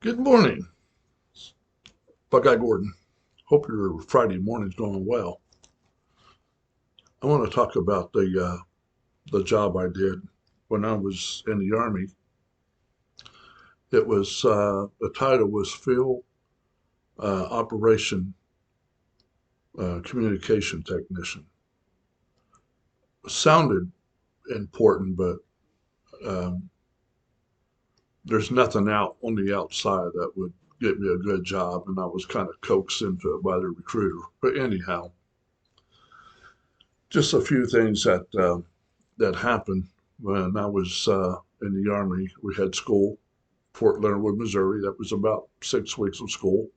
Good morning, Buckeye Gordon. Hope your Friday morning's going well. I want to talk about the job I did when I was in the Army. It was the title was Field Operation Communication Technician. It sounded important, but um, there's nothing out on the outside that would get me a good job, and I was kind of coaxed into it by the recruiter. But anyhow, just a few things that happened when I was in the Army. We had school, Fort Leonard Wood, Missouri. That was about 6 weeks of school.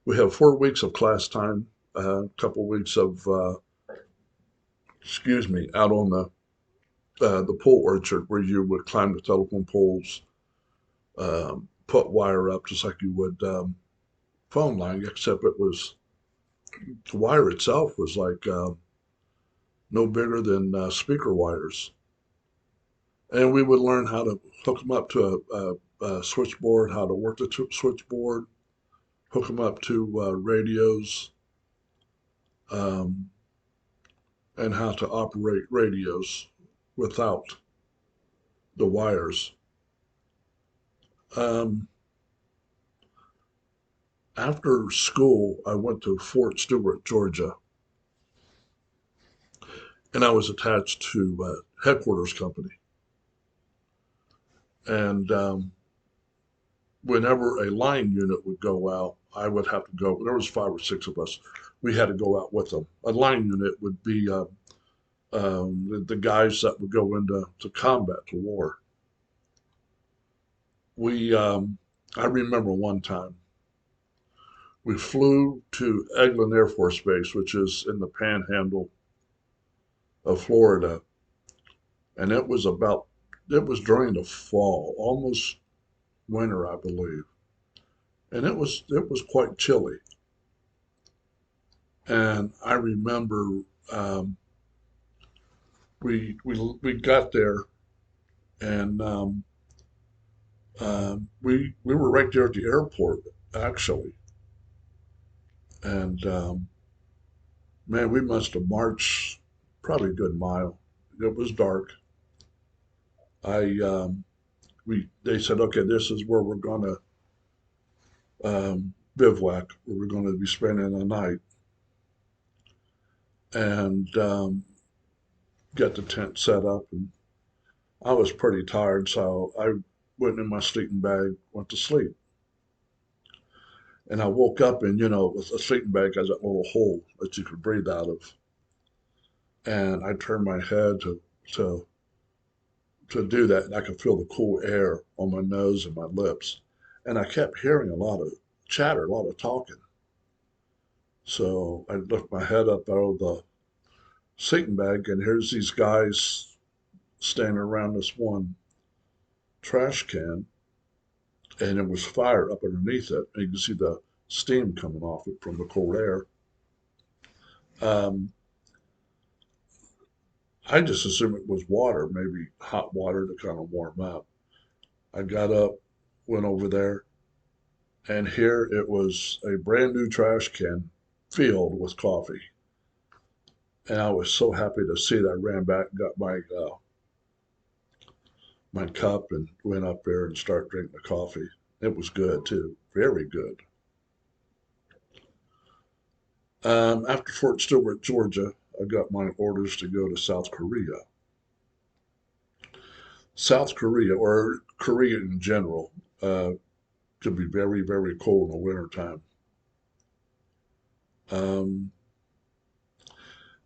We have 4 weeks of class time, a couple of weeks of, out on the pole orchard where you would climb the telephone poles, put wire up just like you would phone line, except the wire itself was like no bigger than speaker wires. And we would learn how to hook them up to a switchboard, how to work the switchboard, hook them up to radios, um, and how to operate radios without the wires. Um, After school, I went to Fort Stewart, Georgia, and I was attached to headquarters company. And whenever a line unit would go out, I would have to go. There was 5 or 6 of us. We had to go out with them. A line unit would be the guys that would go into combat, to war. We, I remember one time we flew to Eglin Air Force Base, which is in the panhandle of Florida, and it was during the fall, almost winter, I believe, and it was quite chilly. And I remember um, we got there and we were right there at the airport actually, and man, we must have marched probably a good mile. It was dark. I we They said, okay, this is where we're gonna bivouac, where we're gonna be spending the night, and get the tent set up. And I was pretty tired, so I went in my sleeping bag, went to sleep. And I woke up, and with a sleeping bag has that little hole that you could breathe out of. And I turned my head to to do that, and I could feel the cool air on my nose and my lips. And I kept hearing a lot of chatter, a lot of talking. So I lift my head up out of the sleeping bag, and here's these guys standing around this one trash can, and it was fire up underneath it. And you can see the steam coming off it from the cold air. Um, I just assumed it was water, maybe hot water to kind of warm up. I got up, went over there, and here it was a brand new trash can filled with coffee. And I was so happy to see that. I ran back, got my cup, and went up there and started drinking the coffee. It was good too, very good. After Fort Stewart, Georgia, I got my orders to go to South Korea. South Korea, or Korea in general, could be very, very cold in the wintertime. Um,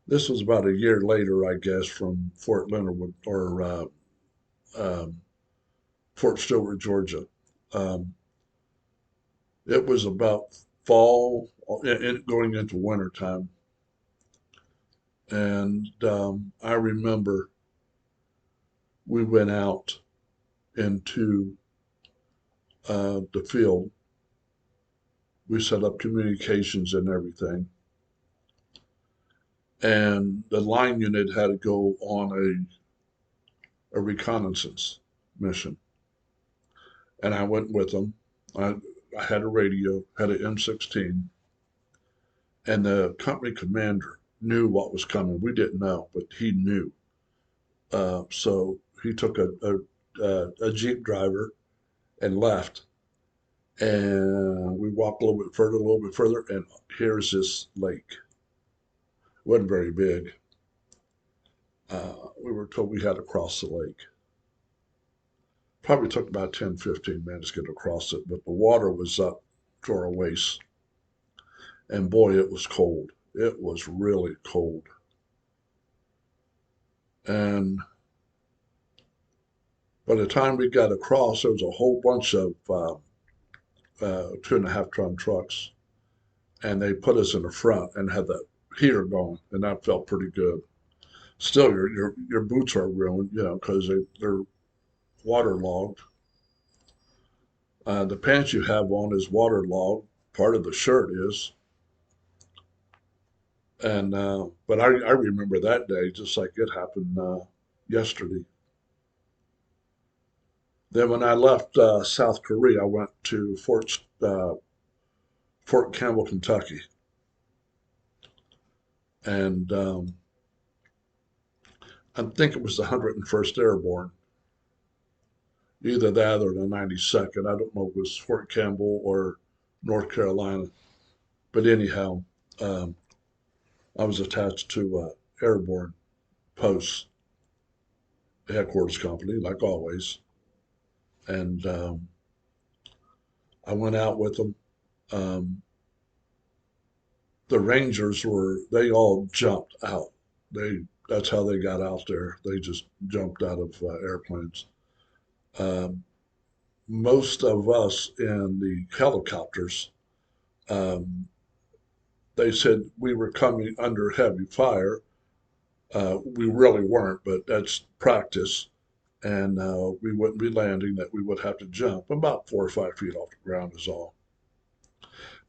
this was about a year later, I guess, from Fort Leonard Wood, or um, Fort Stewart, Georgia. Um, it was about fall, going into wintertime. And I remember we went out into the field. We set up communications and everything. And the line unit had to go on a reconnaissance mission. And I went with them. I, I had a radio, had an M16, and the company commander knew what was coming. We didn't know, but he knew. So he took a Jeep driver and left. And we walked a little bit further, and here's this lake. It wasn't very big. We were told we had to cross the lake. Probably took about 10, 15 minutes to get across it, but the water was up to our waist. And boy, it was cold. It was really cold. And by the time we got across, there was a whole bunch of 2.5 ton trucks, and they put us in the front and had the heater going, and that felt pretty good. Still, your boots are ruined, because they're waterlogged. The pants you have on is waterlogged. Part of the shirt is, and but I remember that day just like it happened yesterday. Then when I left South Korea, I went to Fort Campbell, Kentucky, and I think it was the 101st Airborne, either that or the 92nd. I don't know if it was Fort Campbell or North Carolina, but anyhow, um, I was attached to Airborne Post Headquarters Company, like always, and I went out with them. Um, the Rangers they all jumped out. That's how they got out there. They just jumped out of airplanes. Um, most of us in the helicopters, um, they said we were coming under heavy fire. We really weren't, but that's practice. And we wouldn't be landing, that we would have to jump about 4 or 5 feet off the ground is all.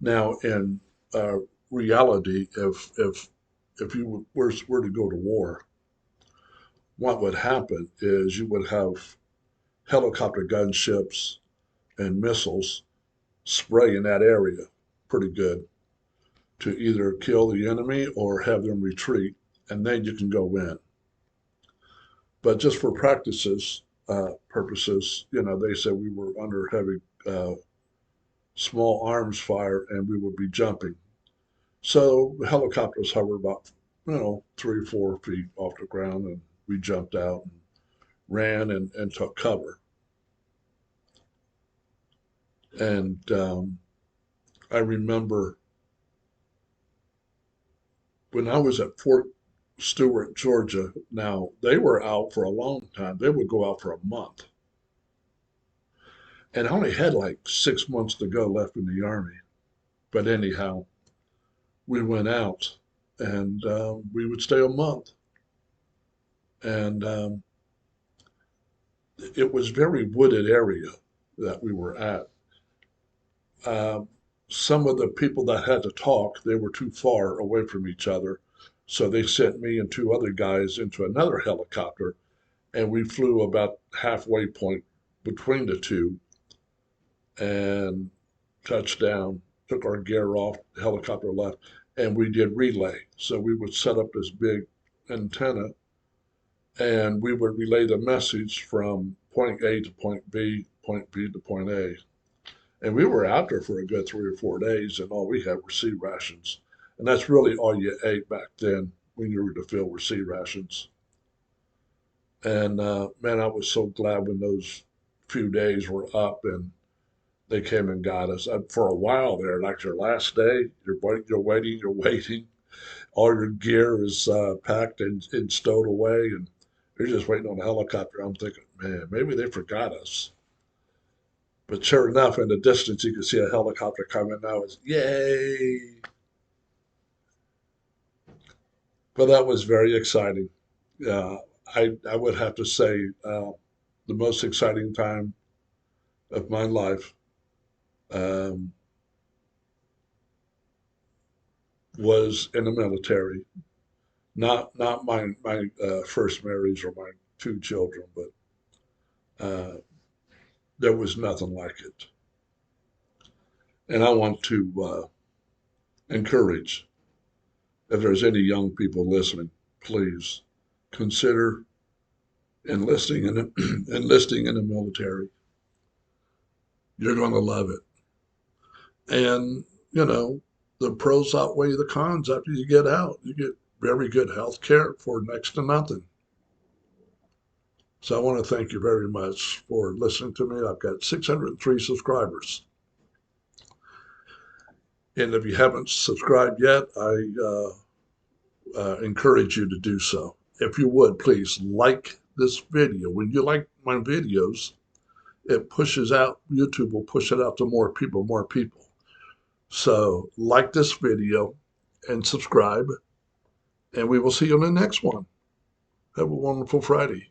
Now, in uh, reality, if you were to go to war, what would happen is you would have helicopter gunships and missiles spray in that area pretty good to either kill the enemy or have them retreat, and then you can go in. But just for practices purposes, they said we were under heavy small arms fire and we would be jumping. So the helicopters hovered about 3 or 4 feet off the ground, and we jumped out and ran and took cover. And I remember when I was at Fort Stewart, Georgia. Now they were out for a long time. They would go out for a month, and I only had like 6 months to go left in the army. But anyhow, we went out, and we would stay a month, and it was very wooded area that we were at. Um, some of the people that had to talk, they were too far away from each other, so they sent me and two other guys into another helicopter, and we flew about halfway point between the two and touched down, took our gear off, the helicopter left, and we did relay. So we would set up this big antenna, and we would relay the message from point A to point B, point B to point A. And we were out there for a good 3 or 4 days, and all we had were C rations. And that's really all you ate back then when you were in the field were C rations. And man, I was so glad when those few days were up and they came and got us. For a while there, like your last day, you're waiting. All your gear is packed and stowed away, and you're just waiting on a helicopter. I'm thinking, man, maybe they forgot us. But sure enough, in the distance, you could see a helicopter coming. And I was, yay! But that was very exciting. Uh, I would have to say the most exciting time of my life um, was in the military. Not my first marriage or my two children, but there was nothing like it. And I want to encourage, if there's any young people listening, please consider enlisting in the, enlisting in the military. You're going to love it. And, you know, the pros outweigh the cons after you get out. You get very good health care for next to nothing. So I want to thank you very much for listening to me. I've got 603 subscribers. And if you haven't subscribed yet, I encourage you to do so. If you would, please like this video. When you like my videos, it pushes out, YouTube will push it out to more people, more people. So like this video and subscribe, and we will see you on the next one. Have a wonderful Friday.